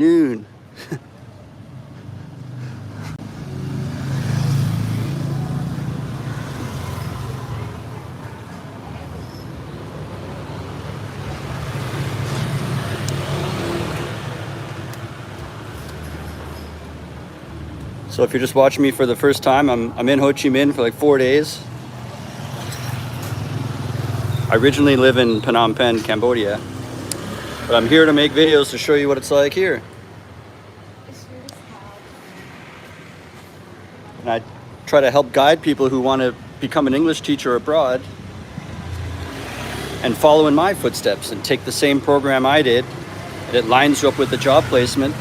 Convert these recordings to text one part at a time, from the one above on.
Noon. So if you're just watching me for the first time, I'm in Ho Chi Minh for like 4 days. I originally live in Phnom Penh, Cambodia, but I'm here to make videos to show you what it's like here. And I try to help guide people who want to become an English teacher abroad and follow in my footsteps and take the same program I did, and it lines you up with the job placement.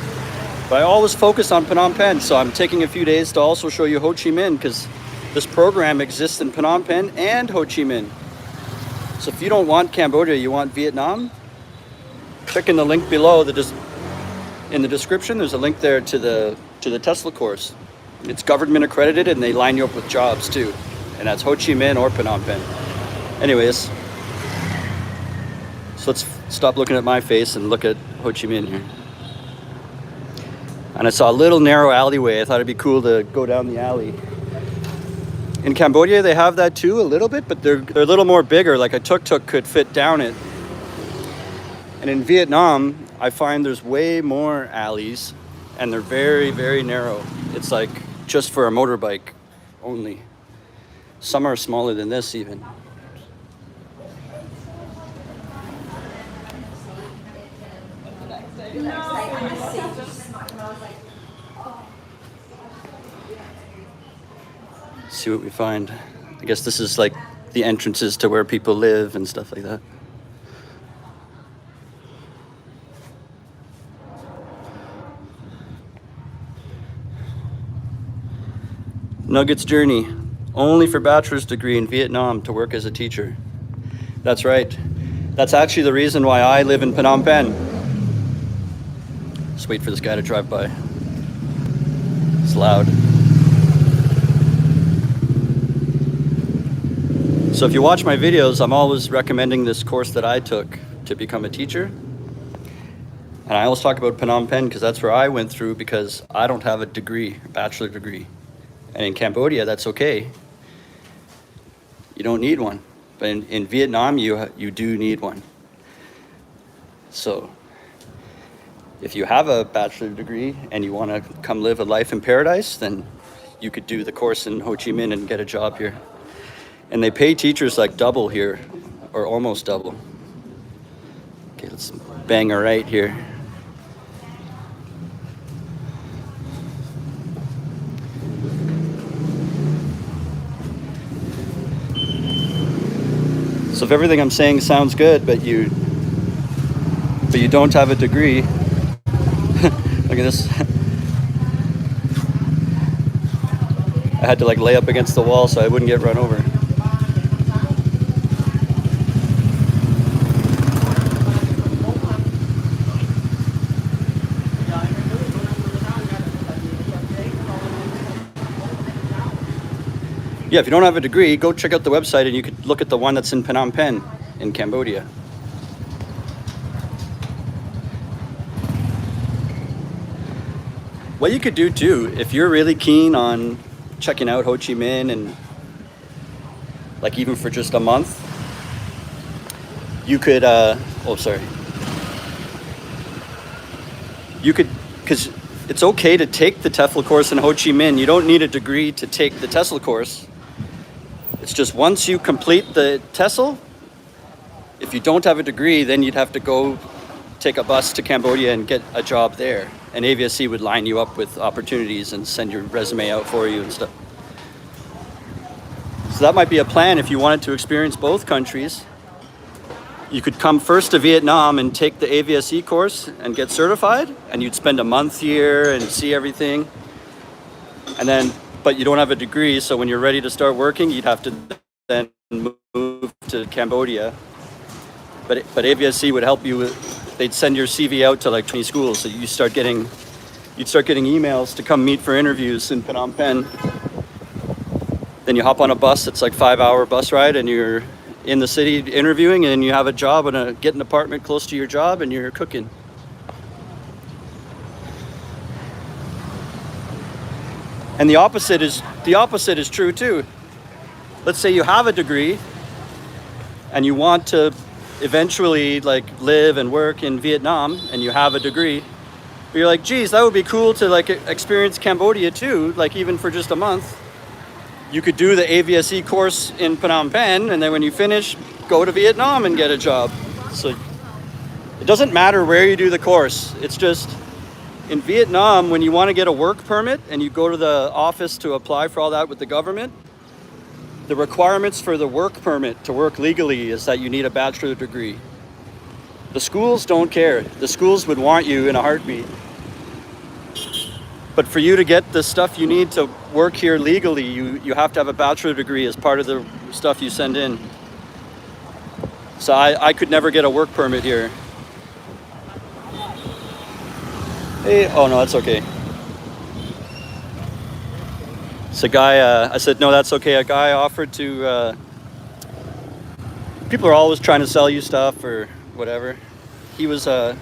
But I always focus on Phnom Penh, so I'm taking a few days to also show you Ho Chi Minh, because this program exists in Phnom Penh and Ho Chi Minh. So if you don't want Cambodia, you want Vietnam, click in the link below. In the description, there's a link there to the TESOL course. It's government accredited, and they line you up with jobs too. And that's Ho Chi Minh or Phnom Penh. Anyways, so let's stop looking at my face and look at Ho Chi Minh here. And I saw a little narrow alleyway. I thought it'd be cool to go down the alley. In Cambodia, they have that too, a little bit, but they're a little more bigger, like a tuk-tuk could fit down it. And in Vietnam, I find there's way more alleys, and they're very, very narrow. It's like just for a motorbike only. Some are smaller than this even. See what we find. I guess this is like the entrances to where people live and stuff like that. Nuggets Journey, only for bachelor's degree in Vietnam to work as a teacher. That's right. That's actually the reason why I live in Phnom Penh. Just wait for this guy to drive by. It's loud. So if you watch my videos, I'm always recommending this course that I took to become a teacher. And I always talk about Phnom Penh because that's where I went through, because I don't have a degree, a bachelor degree. And in Cambodia, that's okay. You don't need one. But in Vietnam, you do need one. So if you have a bachelor degree and you want to come live a life in paradise, then you could do the course in Ho Chi Minh and get a job here. And they pay teachers like double here, or almost double. Okay, let's bang a right here. So if everything I'm saying sounds good, but you don't have a degree, look at this. I had to like lay up against the wall so I wouldn't get run over. Yeah, if you don't have a degree, go check out the website and you could look at the one that's in Phnom Penh in Cambodia. What you could do too, if you're really keen on checking out Ho Chi Minh, and like even for just a month, you could, you could, because it's okay to take the TEFL course in Ho Chi Minh. You don't need a degree to take the TESOL course. It's just once you complete the TESOL, if you don't have a degree, then you'd have to go take a bus to Cambodia and get a job there. And AVSE would line you up with opportunities and send your resume out for you and stuff. So that might be a plan if you wanted to experience both countries. You could come first to Vietnam and take the AVSE course and get certified, and you'd spend a month here and see everything. And then, but you don't have a degree, so when you're ready to start working, you'd have to then move to Cambodia. But AVSE would help you with, they'd send your CV out to like 20 schools, so you'd start getting emails to come meet for interviews in Phnom Penh. Then you hop on a bus, it's like 5-hour bus ride, and you're in the city interviewing, and you have a job and get an apartment close to your job, and you're cooking. And the opposite is true too. Let's say you have a degree and you want to eventually like live and work in Vietnam, and you have a degree, but you're like, geez, that would be cool to like experience Cambodia too, like even for just a month. You could do the AVSE course in Phnom Penh, and then when you finish, go to Vietnam and get a job. So it doesn't matter where you do the course. It's just in Vietnam, when you want to get a work permit and you go to the office to apply for all that with the government, the requirements for the work permit to work legally is that you need a bachelor degree. The schools don't care. The schools would want you in a heartbeat. But for you to get the stuff you need to work here legally, you have to have a bachelor degree as part of the stuff you send in. So I could never get a work permit here. Hey, oh no, that's okay. So a guy, I said, no, that's okay. A guy offered to, people are always trying to sell you stuff or whatever. He was like,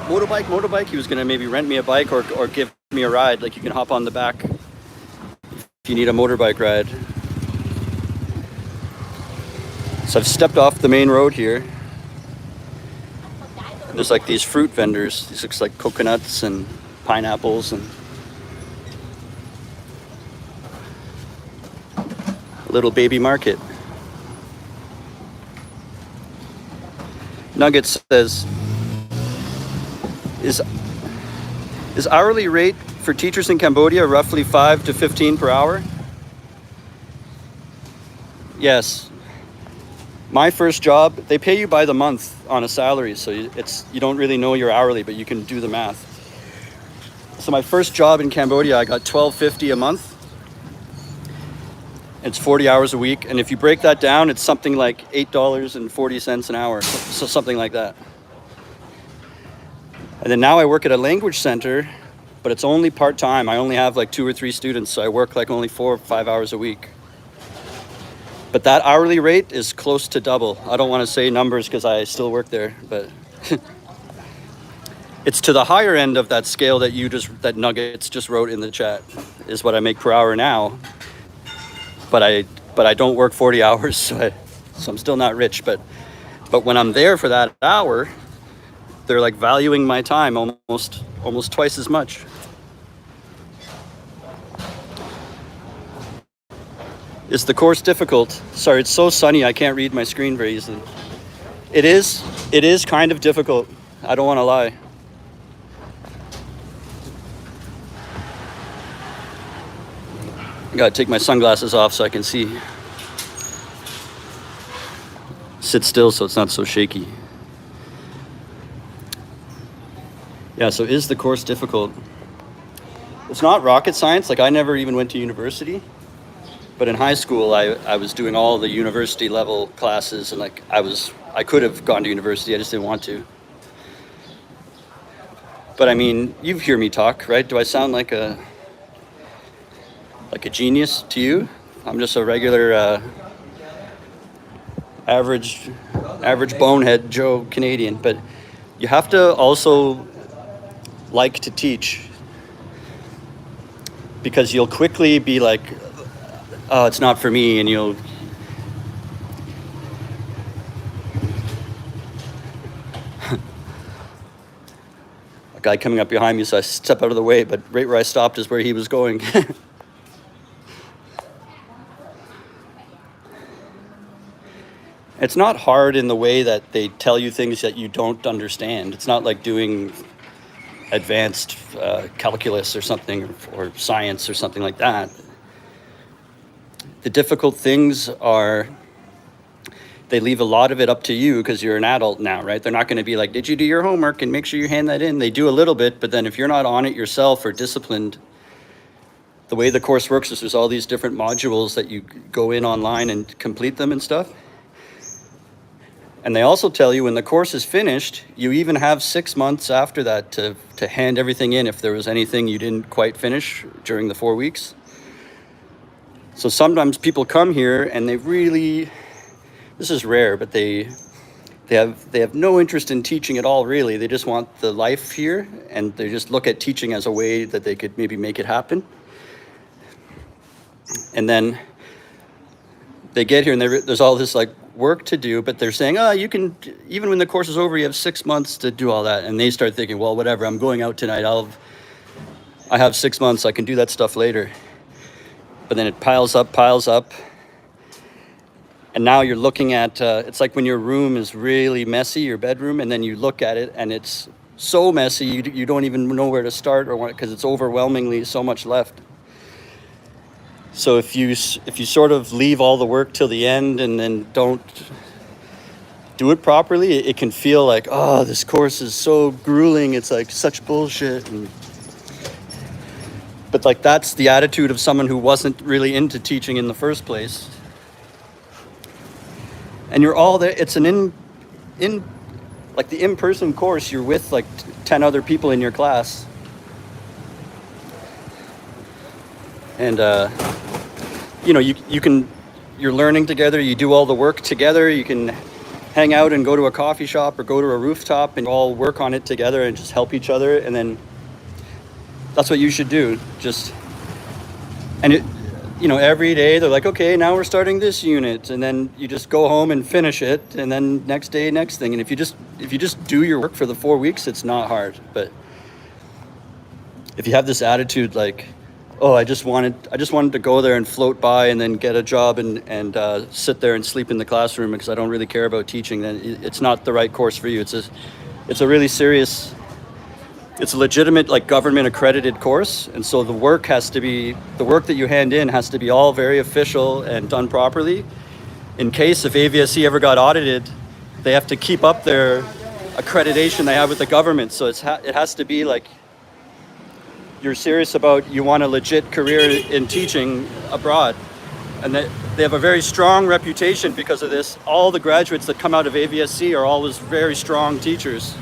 motorbike. He was gonna maybe rent me a bike or give me a ride. Like, you can hop on the back if you need a motorbike ride. So I've stepped off the main road here. There's like these fruit vendors. These looks like coconuts and pineapples and a little baby market. Nuggets says, is hourly rate for teachers in Cambodia roughly 5 to 15 per hour? Yes. My first job, they pay you by the month on a salary, so you don't really know your hourly, but you can do the math. So my first job in Cambodia, I got $12.50 a month. It's 40 hours a week, and if you break that down, it's something like $8.40 an hour, so something like that. And then now I work at a language center, but it's only part-time. I only have like 2 or 3 students, so I work like only 4 or 5 hours a week. But that hourly rate is close to double. I don't want to say numbers because I still work there, but it's to the higher end of that scale that Nuggets just wrote in the chat, is what I make per hour now. But I don't work 40 hours, so I'm still not rich. But when I'm there for that hour, they're like valuing my time almost twice as much. Is the course difficult? Sorry, it's so sunny I can't read my screen very easily. It is kind of difficult. I don't want to lie. I gotta take my sunglasses off so I can see. Sit still so it's not so shaky. Yeah, so is the course difficult? It's not rocket science. Like, I never even went to university. But in high school, I was doing all the university level classes, and like I could have gone to university, I just didn't want to. But I mean, you hear me talk, right? Do I sound like a genius to you? I'm just a regular average bonehead Joe Canadian. But you have to also like to teach, because you'll quickly be like, oh, it's not for me, and you'll a guy coming up behind me, so I step out of the way, but right where I stopped is where he was going. It's not hard in the way that they tell you things that you don't understand. It's not like doing advanced calculus or something, or science or something like that. The difficult things are, they leave a lot of it up to you because you're an adult now, right? They're not going to be like, did you do your homework and make sure you hand that in? They do a little bit, but then if you're not on it yourself or disciplined, the way the course works is there's all these different modules that you go in online and complete them and stuff. And they also tell you when the course is finished, you even have 6 months after that to hand everything in if there was anything you didn't quite finish during the 4 weeks. So sometimes people come here and they really, this is rare, but they have no interest in teaching at all, really. They just want the life here, and they just look at teaching as a way that they could maybe make it happen. And then they get here and there's all this like work to do, but they're saying, oh, you can, even when the course is over, you have 6 months to do all that. And they start thinking, well, whatever, I'm going out tonight. I have 6 months. I can do that stuff later. But then it piles up. And now you're looking at, it's like when your room is really messy, your bedroom, and then you look at it and it's so messy, you don't even know where to start or what, because it's overwhelmingly so much left. So if you sort of leave all the work till the end and then don't do it properly, it can feel like, oh, this course is so grueling. It's like such bullshit. But like that's the attitude of someone who wasn't really into teaching in the first place. And you're all there. It's an like the in-person course. You're with like 10 other people in your class, and you're learning together. You do all the work together. You can hang out and go to a coffee shop or go to a rooftop and all work on it together and just help each other. And then that's what you should do. Every day they're like, okay, now we're starting this unit, and then you just go home and finish it, and then next day, next thing. And if you just do your work for the 4 weeks, it's not hard. But if you have this attitude like, oh, I just wanted to go there and float by and then get a job and sit there and sleep in the classroom because I don't really care about teaching, then it's not the right course for you. It's a really serious, it's a legitimate, like, government accredited course, and so the work that you hand in has to be all very official and done properly. In case if AVSE ever got audited, they have to keep up their accreditation they have with the government. So it has to be like you're serious about, you want a legit career in teaching abroad, and they have a very strong reputation because of this. All the graduates that come out of AVSE are always very strong teachers.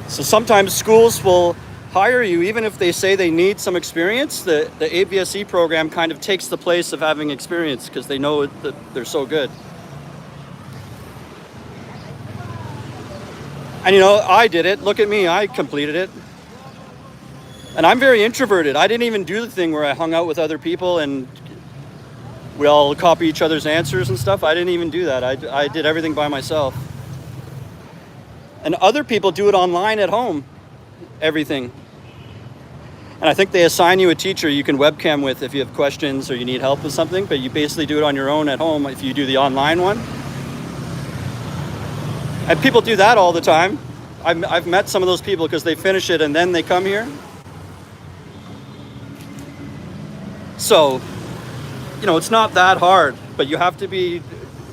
So sometimes schools will hire you even if they say they need some experience. The AVSE program kind of takes the place of having experience because they know that they're so good. And I did it. Look at me, I completed it. And I'm very introverted. I didn't even do the thing where I hung out with other people and we all copy each other's answers and stuff. I didn't even do that. I did everything by myself. And other people do it online at home, everything. And I think they assign you a teacher you can webcam with if you have questions or you need help with something, but you basically do it on your own at home if you do the online one. And people do that all the time. I've met some of those people because they finish it and then they come here. So, it's not that hard, but you have to be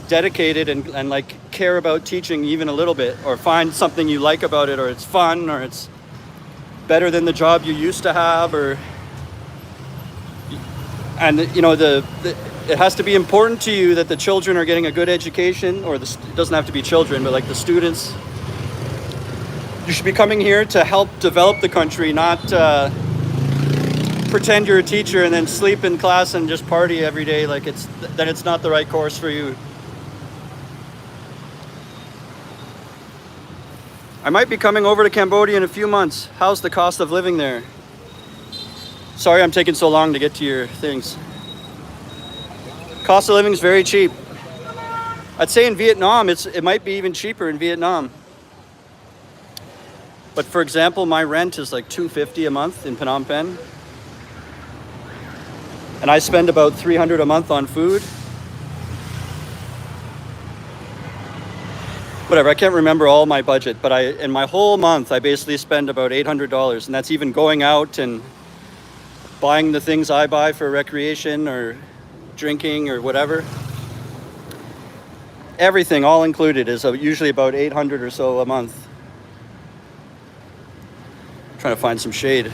dedicated and like care about teaching even a little bit, or find something you like about it, or it's fun, or it's better than the job you used to have, it has to be important to you that the children are getting a good education, or it doesn't have to be children, but like the students. You should be coming here to help develop the country, not pretend you're a teacher and then sleep in class and just party every day. Like it's not the right course for you. I might be coming over to Cambodia in a few months. How's the cost of living there? Sorry I'm taking so long to get to your things. Cost of living is very cheap. I'd say in Vietnam, it might be even cheaper in Vietnam. But for example, my rent is like $250 a month in Phnom Penh. And I spend about $300 a month on food. Whatever, I can't remember all my budget, but in my whole month, I basically spend about $800, and that's even going out and buying the things I buy for recreation or drinking or whatever. Everything, all included, is usually about $800 or so a month. I'm trying to find some shade.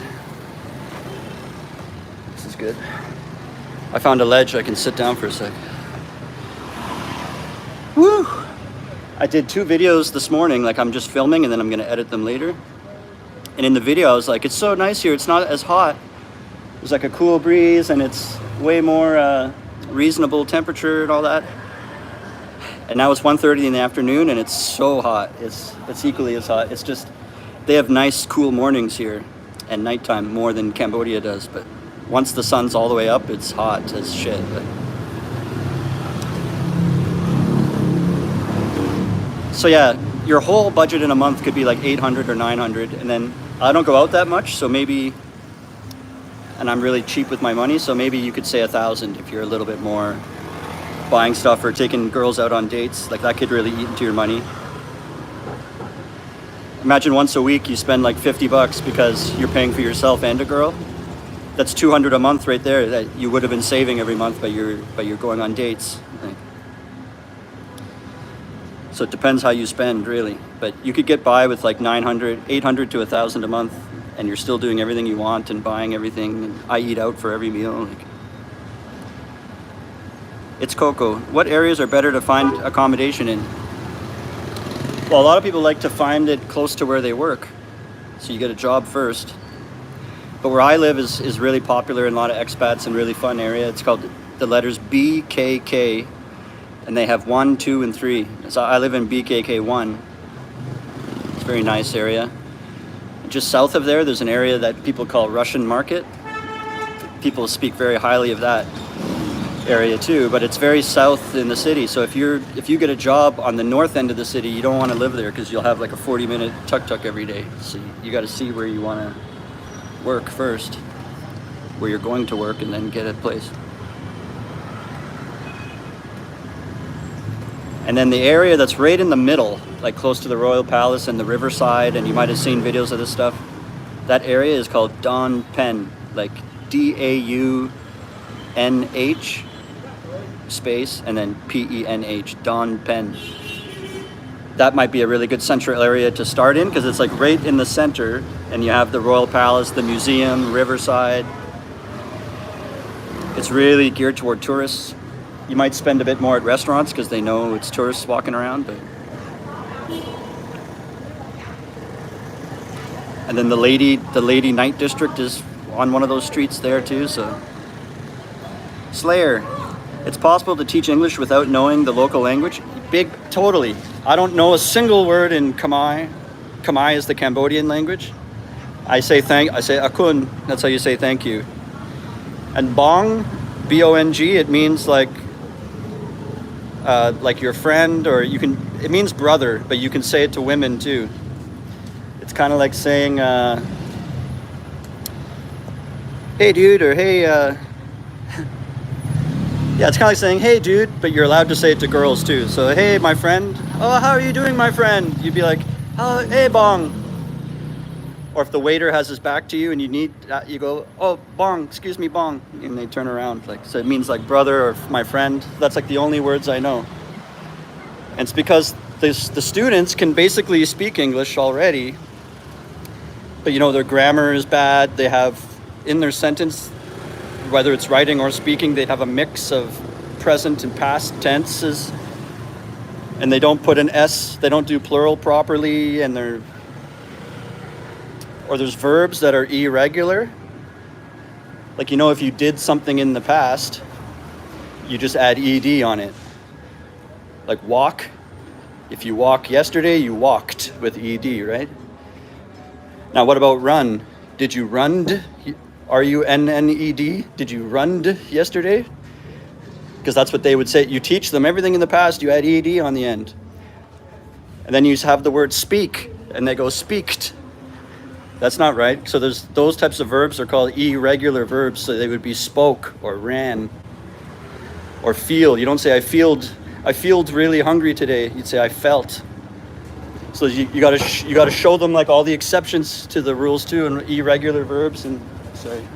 This is good. I found a ledge I can sit down for a sec. Woo! I did 2 videos this morning, like I'm just filming and then I'm gonna edit them later. And in the video I was like, it's so nice here, it's not as hot. There's like a cool breeze and it's way more reasonable temperature and all that. And now it's 1:30 in the afternoon and it's so hot. It's equally as hot. They have nice, cool mornings here and nighttime more than Cambodia does. But once the sun's all the way up, it's hot as shit. But so yeah, your whole budget in a month could be like 800 or 900, and then I don't go out that much, so maybe, and I'm really cheap with my money, so maybe you could say 1,000 if you're a little bit more buying stuff or taking girls out on dates. Like that could really eat into your money. Imagine once a week you spend like 50 bucks because you're paying for yourself and a girl. That's 200 a month right there that you would have been saving every month, but you're going on dates. Like, so it depends how you spend, really. But you could get by with like 900, 800 to 1,000 a month, and you're still doing everything you want and buying everything. And I eat out for every meal. Like, it's Coco. What areas are better to find accommodation in? Well, a lot of people like to find it close to where they work. So you get a job first. But where I live is really popular and a lot of expats and really fun area. It's called the letters BKK. And they have 1, 2, and 3. So I live in BKK 1. It's a very nice area. Just south of there's an area that people call Russian Market. People speak very highly of that area too, but it's very south in the city. So if you get a job on the north end of the city, you don't want to live there because you'll have like a 40-minute tuk-tuk every day. So you got to see where you want to work first, where you're going to work, and then get a place. And then the area that's right in the middle, like close to the Royal Palace and the riverside, and you might have seen videos of this stuff, that area is called Don Pen, like DAUNH space and then PENH, Don Pen. That might be a really good central area to start in because it's like right in the center, and you have the Royal Palace, the museum, riverside. It's really geared toward tourists. You might spend a bit more at restaurants because they know it's tourists walking around, but and then the lady night district is on one of those streets there too. So Slayer, it's possible to teach English without knowing the local language. Totally. I don't know a single word in Khmer. Khmer is the Cambodian language. I say akun. That's how you say thank you. And bong, B-O-N-G, it means like your friend, or it means brother, but you can say it to women too. It's kind of like saying, hey dude, or hey, yeah, it's kind of like saying, hey dude, but you're allowed to say it to girls too. So, hey, my friend. Oh, how are you doing, my friend? You'd be like, oh, hey, bong. Or if the waiter has his back to you and you go, oh, bong, excuse me, bong. And they turn around. So it means like brother or my friend. That's like the only words I know. And it's because the students can basically speak English already, but their grammar is bad. They have in their sentence, whether it's writing or speaking, they have a mix of present and past tenses, and they don't put an S, they don't do plural properly, and there's verbs that are irregular. Like, if you did something in the past, you just add ed on it. Like walk, if you walk yesterday, you walked with ed, right? Now what about run? Did you run? R-U-N-N-E-D? Did you run yesterday? Because that's what they would say. You teach them everything in the past, you add ed on the end. And then you have the word speak, and they go speaked. That's not right. So those types of verbs are called irregular verbs. So they would be spoke or ran or feel. You don't say I feeled really hungry today. You'd say I felt. So you gotta show them like all the exceptions to the rules too, and irregular verbs. And sorry,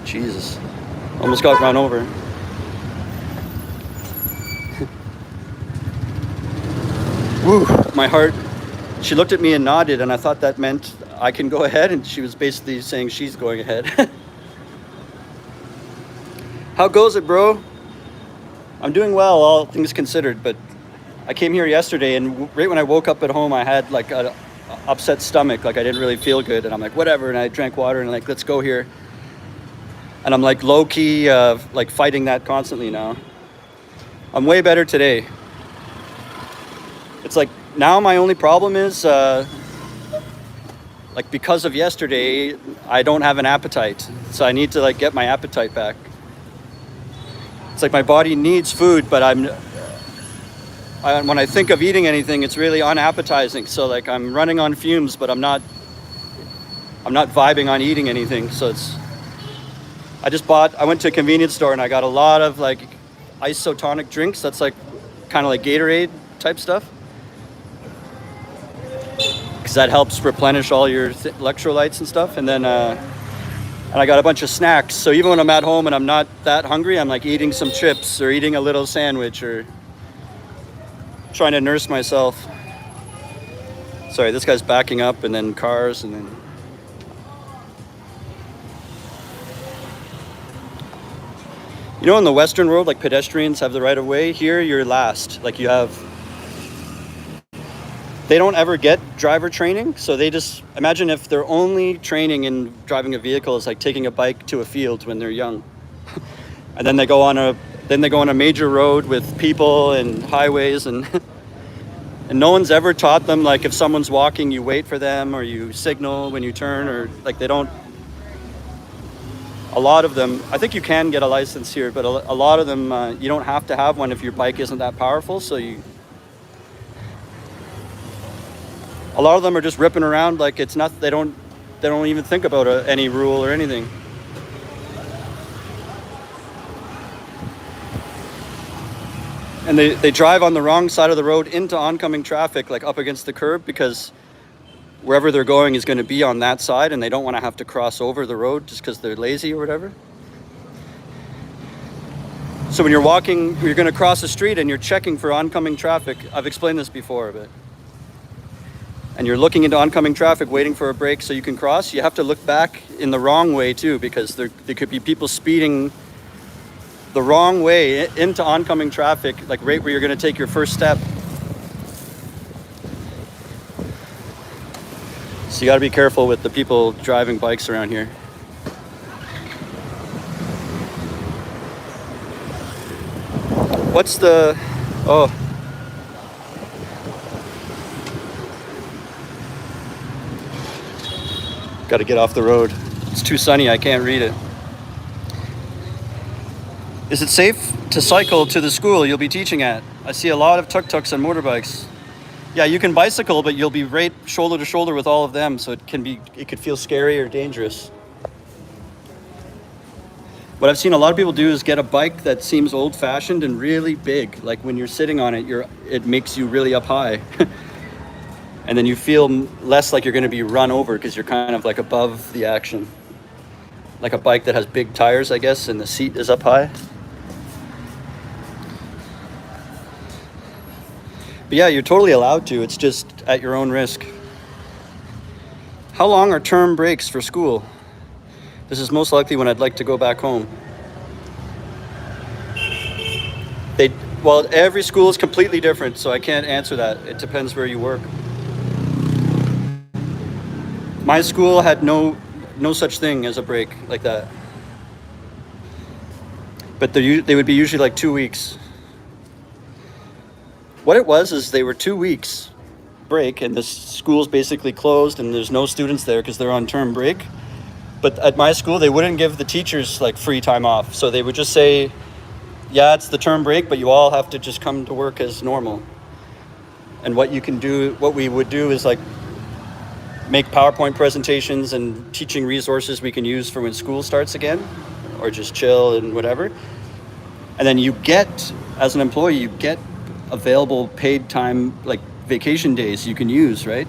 Jesus, almost got run over. Woo, my heart. She looked at me and nodded, and I thought that meant I can go ahead, and she was basically saying she's going ahead. How goes it, bro? I'm doing well, all things considered, but I came here yesterday, and right when I woke up at home, I had like an upset stomach, like I didn't really feel good, and I'm like, whatever, and I drank water, and like, let's go here. And I'm like low-key, like fighting that constantly now. I'm way better today. It's like Now my only problem is, like because of yesterday, I don't have an appetite. So I need to like get my appetite back. It's like my body needs food, but when I think of eating anything, it's really unappetizing. So like I'm running on fumes, but I'm not vibing on eating anything. So I went to a convenience store and I got a lot of like isotonic drinks. That's like kind of like Gatorade type stuff. Because that helps replenish all your electrolytes and stuff. And then and I got a bunch of snacks. So even when I'm at home and I'm not that hungry, I'm like eating some chips or eating a little sandwich or trying to nurse myself. Sorry, this guy's backing up and then cars and then... You know, in the Western world, like pedestrians have the right of way. Here, you're last. Like you have... They don't ever get driver training, so they just imagine if their only training in driving a vehicle is like taking a bike to a field when they're young, and then they go on a major road with people and highways and and no one's ever taught them like if someone's walking, you wait for them or you signal when you turn, or like they don't. A lot of them, I think you can get a license here, but a lot of them you don't have to have one if your bike isn't that powerful. So a lot of them are just ripping around like it's not. They don't even think about any rule or anything. And they drive on the wrong side of the road into oncoming traffic, like up against the curb, because wherever they're going is going to be on that side, and they don't want to have to cross over the road just because they're lazy or whatever. So when you're walking, you're going to cross the street and you're checking for oncoming traffic. I've explained this before, but... and you're looking into oncoming traffic, waiting for a break so you can cross, you have to look back in the wrong way too, because there could be people speeding the wrong way into oncoming traffic, like right where you're going to take your first step. So you got to be careful with the people driving bikes around here. What's the... oh... got to get off the road. It's too sunny, I can't read it. Is it safe to cycle to the school you'll be teaching at? I see a lot of tuk-tuks and motorbikes. Yeah, you can bicycle, but you'll be right shoulder to shoulder with all of them, so it could feel scary or dangerous. What I've seen a lot of people do is get a bike that seems old-fashioned and really big. Like when you're sitting on it, it makes you really up high. And then you feel less like you're going to be run over because you're kind of like above the action. Like a bike that has big tires, I guess, and the seat is up high. But yeah, you're totally allowed to. It's just at your own risk. How long are term breaks for school? This is most likely when I'd like to go back home. Well, every school is completely different, so I can't answer that. It depends where you work. My school had no such thing as a break like that. But they would be usually like 2 weeks. What it was is they were 2 weeks break and the school's basically closed and there's no students there because they're on term break. But at my school, they wouldn't give the teachers like free time off. So they would just say, yeah, it's the term break, but you all have to just come to work as normal. And what we would do is like make PowerPoint presentations and teaching resources we can use for when school starts again, or just chill and whatever. And then you get, as an employee, you get available paid time, like vacation days you can use, right?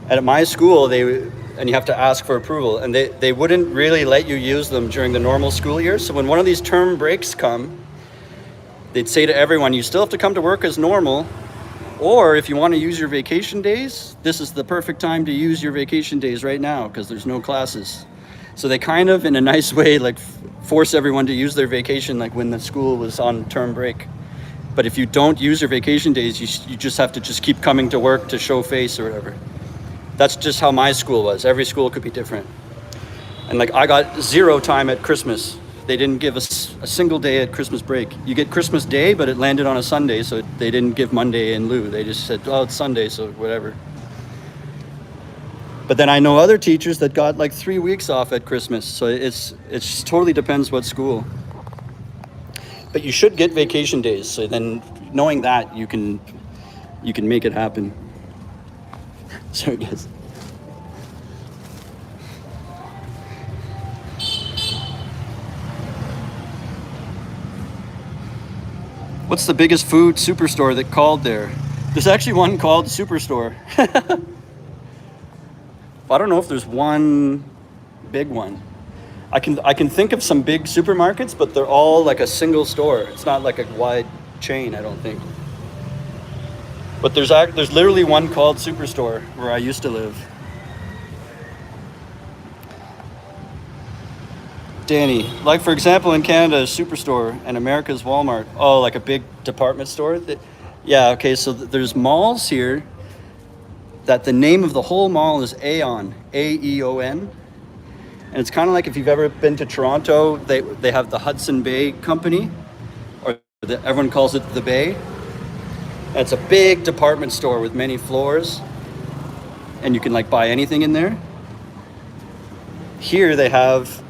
And at my school, and you have to ask for approval, and they wouldn't really let you use them during the normal school year. So when one of these term breaks come, they'd say to everyone, you still have to come to work as normal, or if you want to use your vacation days, this is the perfect time to use your vacation days right now because there's no classes. So they kind of, in a nice way, like force everyone to use their vacation like when the school was on term break. But if you don't use your vacation days, you just have to just keep coming to work to show face or whatever. That's just how my school was. Every school could be different. And like I got 0 time at Christmas. they didn't give us a single day at Christmas break. You get Christmas Day, but it landed on a Sunday, so they didn't give Monday in lieu. They just said, oh, it's Sunday, so whatever. But then I know other teachers that got like 3 weeks off at Christmas, so it's just totally depends what school. But you should get vacation days, so then knowing that, you can make it happen. Sorry, guys. What's the biggest food superstore that called there? There's actually one called Superstore. I don't know if there's one big one. I can think of some big supermarkets, but they're all like a single store. It's not like a wide chain, I don't think. But there's literally one called Superstore where I used to live. Danny, like for example in Canada, Superstore and America's Walmart. Oh, like a big department store? Yeah, okay, so there's malls here that the name of the whole mall is Aeon, A-E-O-N. And it's kind of like if you've ever been to Toronto, they have the Hudson Bay Company, or everyone calls it the Bay. And it's a big department store with many floors, and you can like buy anything in there. Here they have,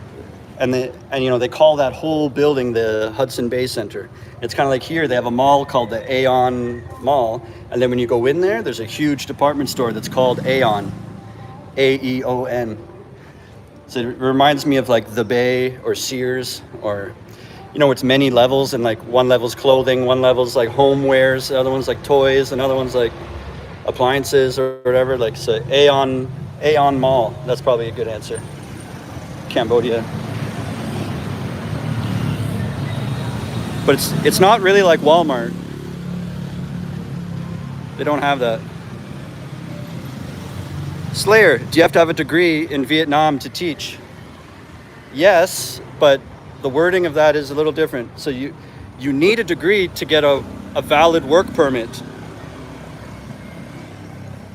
and you know, they call that whole building the Hudson Bay Center. It's kind of like here they have a mall called the Aeon Mall, and then when you go in there, there's a huge department store that's called Aeon, A-E-O-N. So it reminds me of like the Bay or Sears, or, you know, it's many levels, and like one level's clothing, one level's like homewares, the other one's like toys, another one's like appliances or whatever. Like, so Aeon Mall, that's probably a good answer. Cambodia. But it's not really like Walmart. They don't have that. Slayer, do you have to have a degree in Vietnam to teach? Yes, but the wording of that is a little different. So you need a degree to get a valid work permit.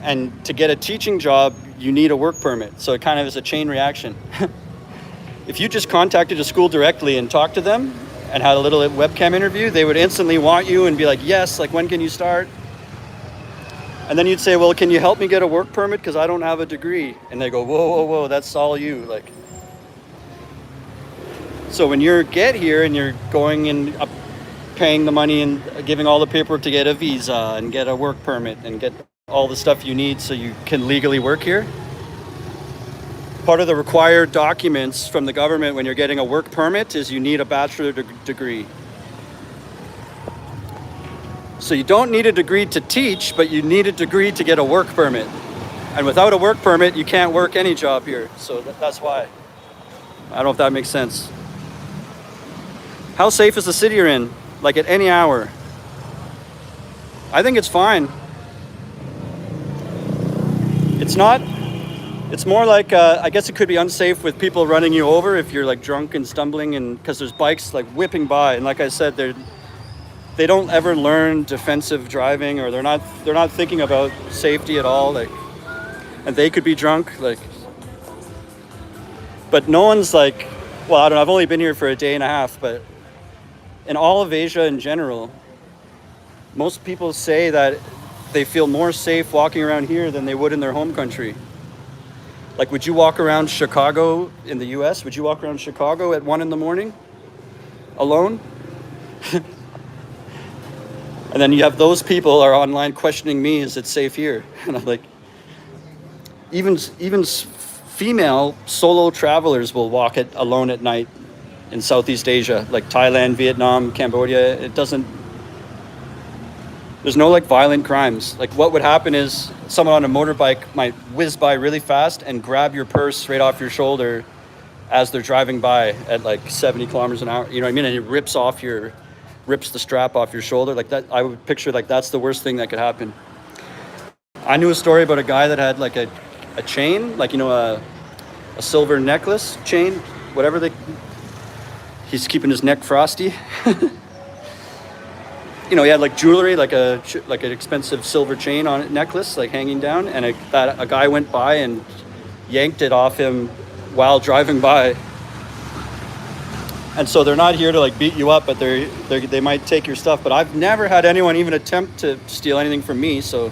And to get a teaching job, you need a work permit. So it kind of is a chain reaction. If you just contacted a school directly and talked to them and had a little webcam interview, they would instantly want you and be like, yes, like when can you start? And then you'd say, well, can you help me get a work permit? Because I don't have a degree. And they go, whoa, whoa, whoa, that's all you. Like, so when you get here and you're going and paying the money and giving all the paperwork to get a visa and get a work permit and get all the stuff you need so you can legally work here, part of the required documents from the government when you're getting a work permit is you need a bachelor degree. So you don't need a degree to teach, but you need a degree to get a work permit. And without a work permit, you can't work any job here. So that's why. I don't know if that makes sense. How safe is the city you're in? Like at any hour? I think it's fine. It's not, it's more like, I guess it could be unsafe with people running you over if you're like drunk and stumbling, and because there's bikes like whipping by. And like I said, they don't ever learn defensive driving, or they're not thinking about safety at all. Like, and they could be drunk, like, but no one's like, well, I don't know, I've only been here for a day and a half, but in all of Asia in general, most people say that they feel more safe walking around here than they would in their home country. Like, would you walk around Chicago in the US? Would you walk around Chicago at 1 a.m? Alone? And then you have those people are online questioning me, is it safe here? And I'm like, even female solo travelers will walk alone at night in Southeast Asia, like Thailand, Vietnam, Cambodia. There's no like violent crimes. Like, what would happen is someone on a motorbike might whiz by really fast and grab your purse right off your shoulder as they're driving by at like 70 kilometers an hour. You know what I mean? And it rips the strap off your shoulder. Like that, I would picture like that's the worst thing that could happen. I knew a story about a guy that had like a chain, like, you know, a silver necklace chain, whatever he's keeping his neck frosty. You know, he had like jewelry, like an expensive silver chain on it, necklace, like hanging down, and a guy went by and yanked it off him while driving by. And so they're not here to like beat you up, but they might take your stuff. But I've never had anyone even attempt to steal anything from me, so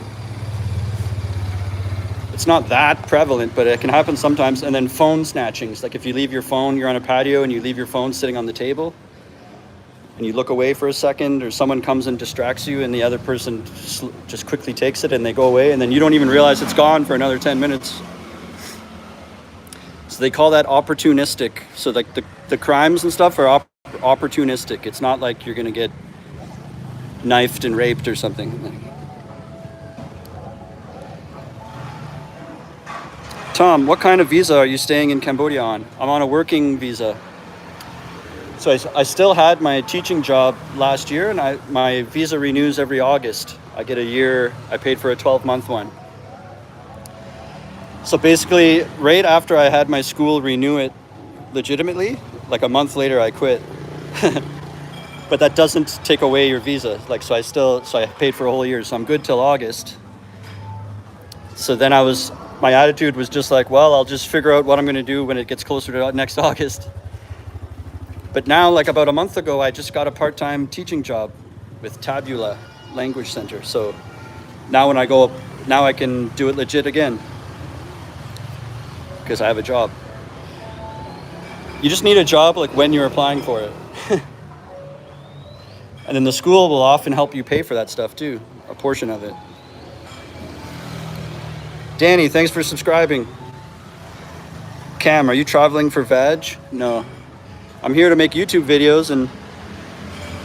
it's not that prevalent, but it can happen sometimes. And then phone snatchings, like if you leave your phone, you're on a patio and you leave your phone sitting on the table, and you look away for a second, or someone comes and distracts you, and the other person just quickly takes it and they go away, and then you don't even realize it's gone for another 10 minutes. So they call that opportunistic. So like the crimes and stuff are opportunistic. It's not like you're gonna get knifed and raped or something. Tom, what kind of visa are you staying in Cambodia on? I'm on a working visa. So I still had my teaching job last year, and my visa renews every August. I get a year, I paid for a 12-month one. So basically, right after I had my school renew it legitimately, like a month later I quit. But that doesn't take away your visa. Like, so I paid for a whole year, so I'm good till August. So then my attitude was just like, well, I'll just figure out what I'm gonna do when it gets closer to next August. But now, like about a month ago, I just got a part-time teaching job with Tabula Language Center. So now when I go up, now I can do it legit again, because I have a job. You just need a job like when you're applying for it. And then the school will often help you pay for that stuff too, a portion of it. Danny, thanks for subscribing. Cam, are you traveling for veg? No. I'm here to make YouTube videos, and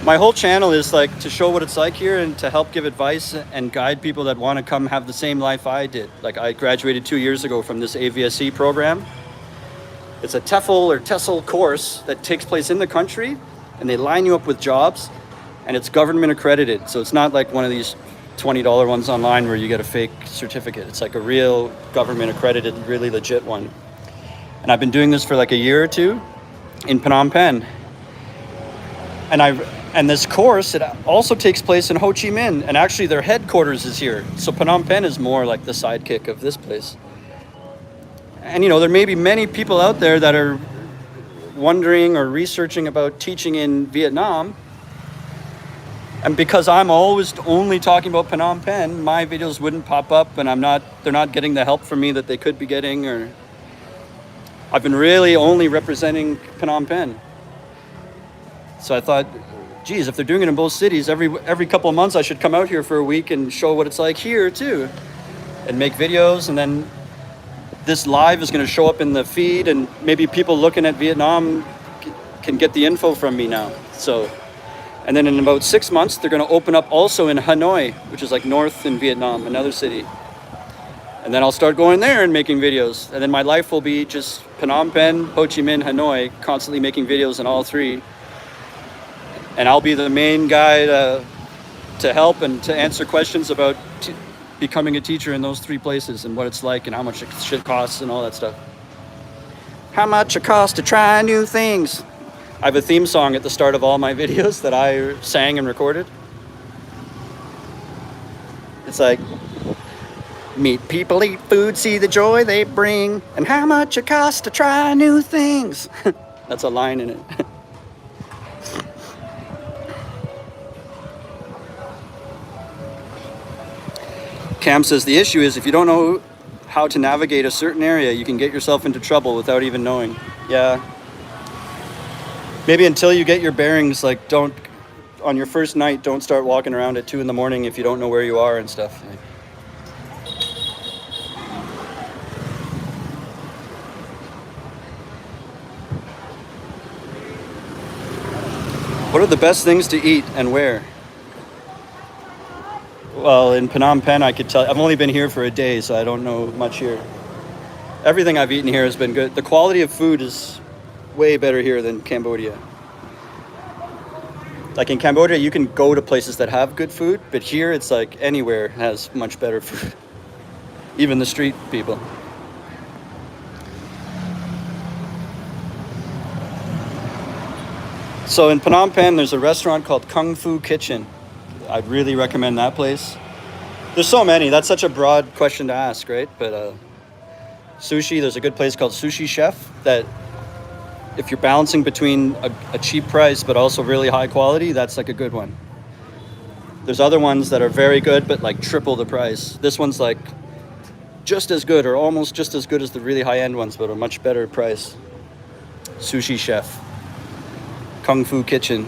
my whole channel is like to show what it's like here and to help give advice and guide people that want to come have the same life I did. Like, I graduated 2 years ago from this AVSE program. It's a TEFL or TESOL course that takes place in the country, and they line you up with jobs, and it's government accredited. So it's not like one of these $20 ones online where you get a fake certificate. It's like a real government accredited, really legit one. And I've been doing this for like a year or two in Phnom Penh. And this course, it also takes place in Ho Chi Minh, and actually their headquarters is here. So Phnom Penh is more like the sidekick of this place. And you know, there may be many people out there that are wondering or researching about teaching in Vietnam. And because I'm always only talking about Phnom Penh, my videos wouldn't pop up, and they're not getting the help from me that they could be getting, or I've been really only representing Phnom Penh. So I thought, geez, if they're doing it in both cities, every couple of months I should come out here for a week and show what it's like here too, and make videos. And then this live is going to show up in the feed, and maybe people looking at Vietnam can get the info from me now. So, and then in about 6 months, they're going to open up also in Hanoi, which is like north in Vietnam, another city. And then I'll start going there and making videos. And then my life will be just Phnom Penh, Ho Chi Minh, Hanoi, constantly making videos in all three. And I'll be the main guy to help and to answer questions about becoming a teacher in those three places, and what it's like, and how much it shit costs, and all that stuff. How much it costs to try new things. I have a theme song at the start of all my videos that I sang and recorded. It's like, meet people, eat food, see the joy they bring, and how much it costs to try new things. That's a line in it. Cam says, the issue is if you don't know how to navigate a certain area, you can get yourself into trouble without even knowing. Yeah. Maybe until you get your bearings, like on your first night, don't start walking around at 2 a.m. if you don't know where you are and stuff. What are the best things to eat and where? Well, in Phnom Penh, I could tell. I've only been here for a day, so I don't know much here. Everything I've eaten here has been good. The quality of food is way better here than Cambodia. Like in Cambodia, you can go to places that have good food, but here it's like anywhere has much better food. Even the street people. So in Phnom Penh, there's a restaurant called Kung Fu Kitchen. I'd really recommend that place. There's so many. That's such a broad question to ask, right? But sushi, there's a good place called Sushi Chef that if you're balancing between a cheap price but also really high quality, that's like a good one. There's other ones that are very good but like triple the price. This one's like just as good or almost just as good as the really high-end ones, but a much better price. Sushi Chef, Kung Fu Kitchen.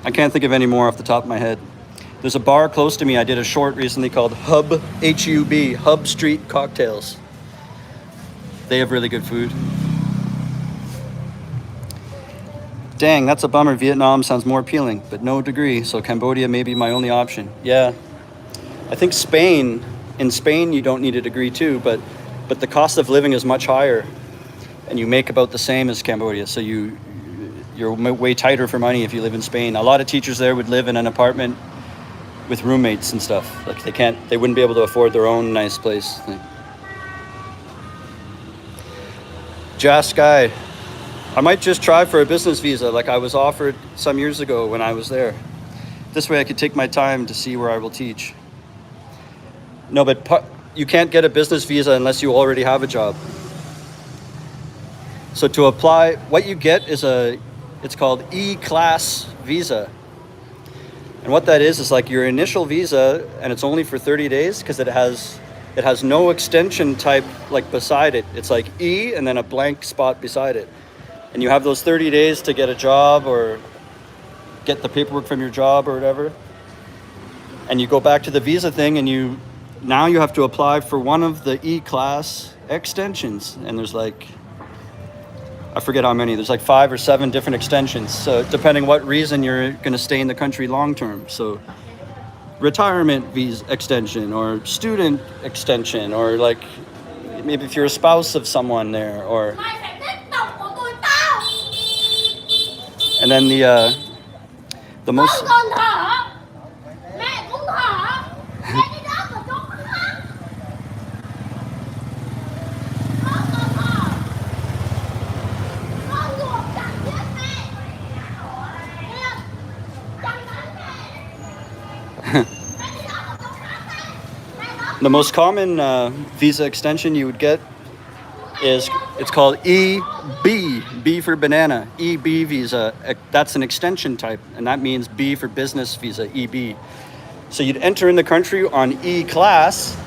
I can't think of any more off the top of my head. There's a bar close to me. I did a short recently called Hub, H-U-B, Hub Street Cocktails. They have really good food. Dang, that's a bummer. Vietnam sounds more appealing, but no degree, so Cambodia may be my only option. Yeah, I think Spain, in Spain you don't need a degree too, but the cost of living is much higher, and you make about the same as Cambodia, so you're way tighter for money if you live in Spain. A lot of teachers there would live in an apartment with roommates and stuff. Like they wouldn't be able to afford their own nice place. Jas Guy, I might just try for a business visa like I was offered some years ago when I was there. This way I could take my time to see where I will teach. No, but you can't get a business visa unless you already have a job. So to apply, what you get is it's called E-class visa. And what that is like your initial visa, and it's only for 30 days because it has no extension type like beside it. It's like E and then a blank spot beside it. And you have those 30 days to get a job or get the paperwork from your job or whatever. And you go back to the visa thing and now you have to apply for one of the E-class extensions. And there's like, I forget how many, there's like 5 or 7 different extensions. So depending what reason you're gonna stay in the country long term. So retirement visa extension or student extension, or like maybe if you're a spouse of someone there, or and then the most the most common visa extension you would get it's called EB, B for banana, EB visa. That's an extension type, and that means B for business visa, EB. So you'd enter in the country on E-class,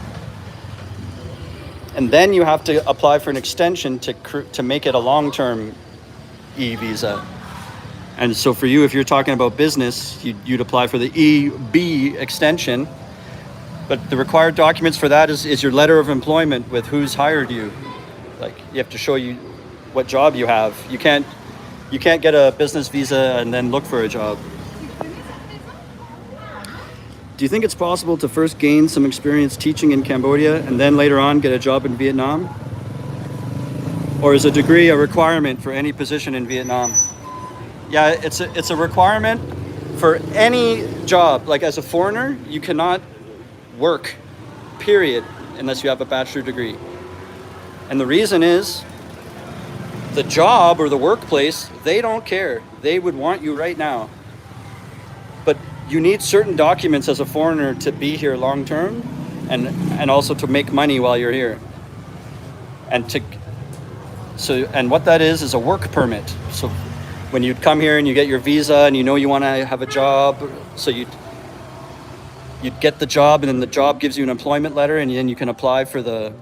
and then you have to apply for an extension to make it a long-term E visa. And so for you, if you're talking about business, you'd apply for the EB extension. But the required documents for that is your letter of employment with who's hired you. Like you have to show you what job you have. You can't get a business visa and then look for a job. Do you think it's possible to first gain some experience teaching in Cambodia and then later on get a job in Vietnam? Or is a degree a requirement for any position in Vietnam? Yeah, it's a requirement for any job. Like as a foreigner, you cannot work, period, unless you have a bachelor degree. And the reason is the job or the workplace, they don't care. They would want you right now. But you need certain documents as a foreigner to be here long term and also to make money while you're here. And what that is a work permit. So when you'd come here and you get your visa and you want to have a job, so you'd get the job, and then the job gives you an employment letter, and then you can apply for the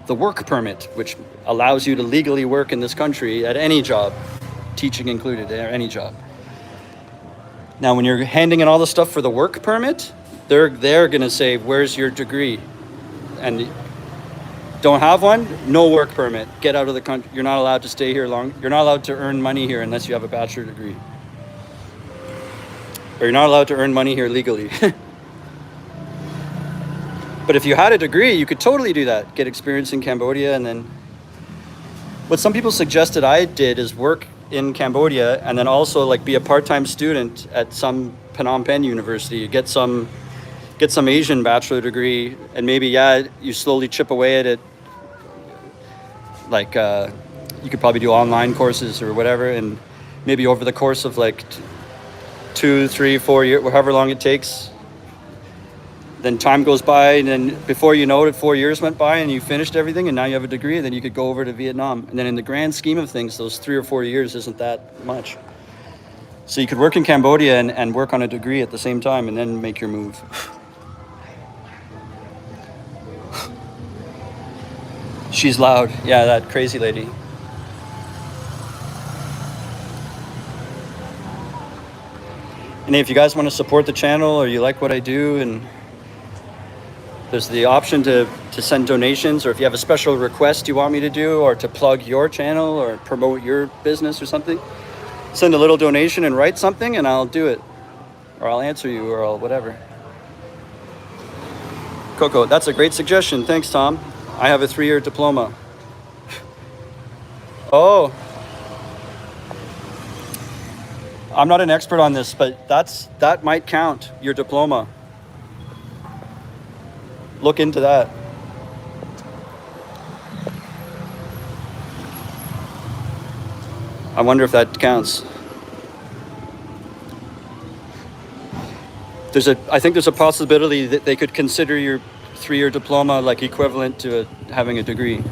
work permit, which allows you to legally work in this country at any job, teaching included, or any job. Now, when you're handing in all the stuff for the work permit, they're going to say, where's your degree? And don't have one? No work permit. Get out of the country. You're not allowed to stay here long. You're not allowed to earn money here unless you have a bachelor degree. Or you're not allowed to earn money here legally. But if you had a degree, you could totally do that. Get experience in Cambodia, and then what some people suggested I did is work in Cambodia and then also like be a part-time student at some Phnom Penh university, get some Asian bachelor degree, and maybe you slowly chip away at it. Like you could probably do online courses or whatever, and maybe over the course of like 2, 3, 4 years, however long it takes. Then time goes by, and then before you know it, 4 years went by and you finished everything, and now you have a degree, and then you could go over to Vietnam. And then in the grand scheme of things, those 3 or 4 years isn't that much. So you could work in Cambodia and work on a degree at the same time and then make your move. She's loud. Yeah, that crazy lady. And if you guys want to support the channel or you like what I do, and there's the option to send donations, or if you have a special request you want me to do, or to plug your channel or promote your business or something, send a little donation and write something and I'll do it. Or I'll answer you, or I'll whatever. Coco, that's a great suggestion. Thanks, Tom. I have a 3-year diploma. Oh. I'm not an expert on this, but that might count, your diploma. Look into that. I wonder if that counts. I think there's a possibility that they could consider your 3-year diploma like equivalent to having a degree.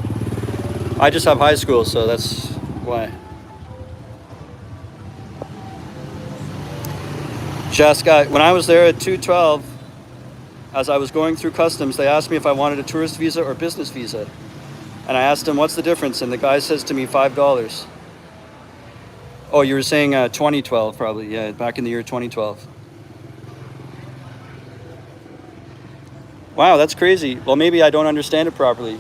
I just have high school, so that's why. Jaskai, when I was there at 212, as I was going through customs, they asked me if I wanted a tourist visa or business visa. And I asked them, what's the difference? And the guy says to me, $5. Oh, you were saying 2012, probably. Yeah, back in the year 2012. Wow, that's crazy. Well, maybe I don't understand it properly.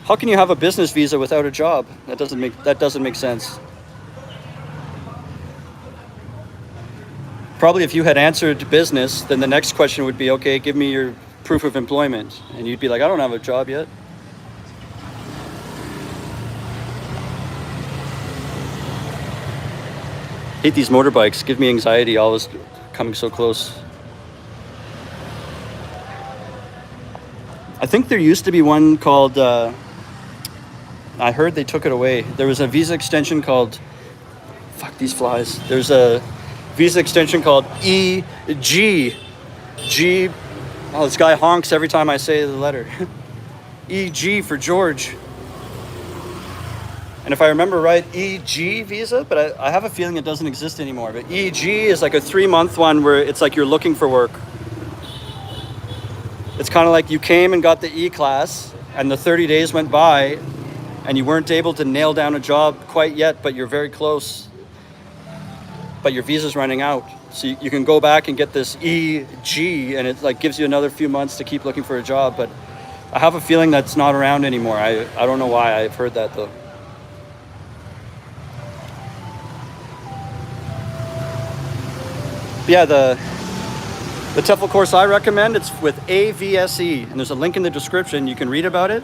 How can you have a business visa without a job? That doesn't make sense. Probably if you had answered business, then the next question would be, okay, give me your proof of employment. And you'd be like, I don't have a job yet. Hate these motorbikes. Give me anxiety, always coming so close. I think there used to be one called, I heard they took it away. There was a visa extension called, fuck these flies. There's a visa extension called EG. Oh, this guy honks every time I say the letter. EG for George. And if I remember right, EG visa, but I have a feeling it doesn't exist anymore. But EG is like a 3-month one where it's like you're looking for work. It's kind of like you came and got the E-class and the 30 days went by and you weren't able to nail down a job quite yet, but you're very close. But your visa's running out. So you can go back and get this EG, and it like gives you another few months to keep looking for a job. But I have a feeling that's not around anymore. I don't know why. I've heard that though. But yeah, the TEFL course I recommend, it's with AVSE, and there's a link in the description. You can read about it.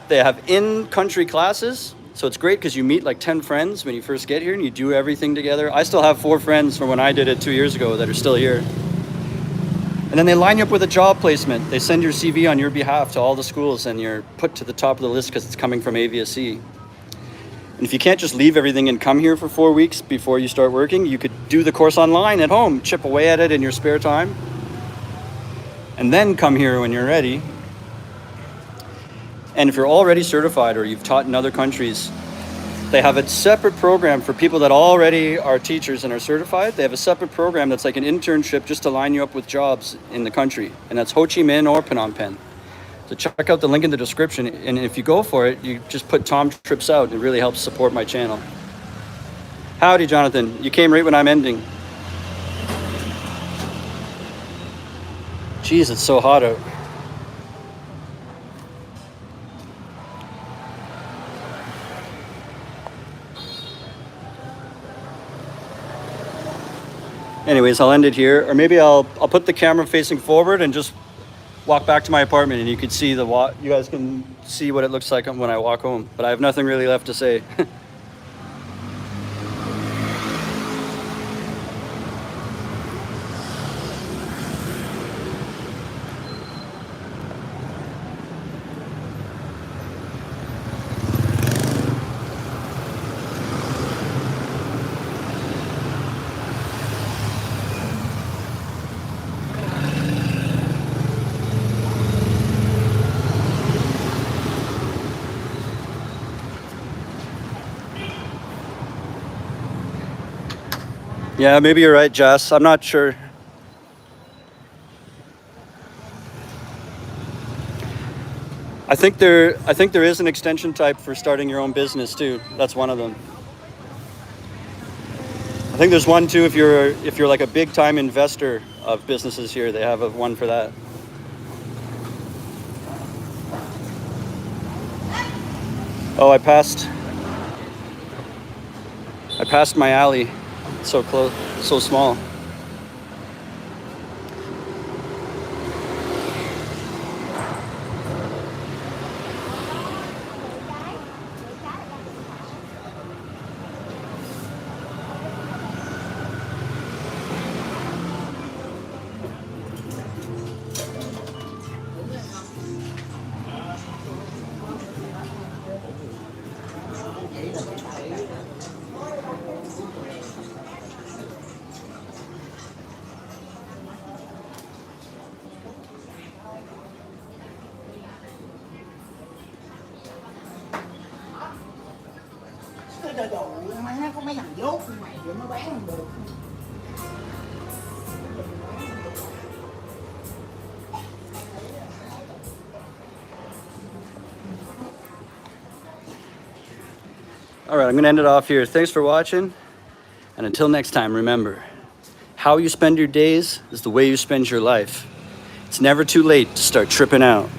They have in-country classes. So it's great because you meet like 10 friends when you first get here and you do everything together. I still have 4 friends from when I did it 2 years ago that are still here. And then they line you up with a job placement. They send your CV on your behalf to all the schools and you're put to the top of the list because it's coming from AVSE. And if you can't just leave everything and come here for 4 weeks before you start working, you could do the course online at home, chip away at it in your spare time, and then come here when you're ready. And if you're already certified or you've taught in other countries, they have a separate program for people that already are teachers and are certified. They have a separate program that's like an internship just to line you up with jobs in the country. And that's Ho Chi Minh or Phnom Penh. So check out the link in the description. And if you go for it, you just put Tom Trips Out. It really helps support my channel. Howdy, Jonathan. You came right when I'm ending. Jeez, it's so hot out. Anyways, I'll end it here, or maybe I'll put the camera facing forward and just walk back to my apartment, and you can see you guys can see what it looks like when I walk home. But I have nothing really left to say. Yeah, maybe you're right, Jess. I'm not sure. I think there is an extension type for starting your own business too. That's one of them. I think there's one too if you're like a big time investor of businesses here. They have one for that. Oh, I passed my alley. So close, so small. Trời đồ má có mấy thằng dốt mày vừa mới bán không được. All right, I'm gonna end it off here. Thanks for watching. And until next time, remember, how you spend your days is the way you spend your life. It's never too late to start tripping out.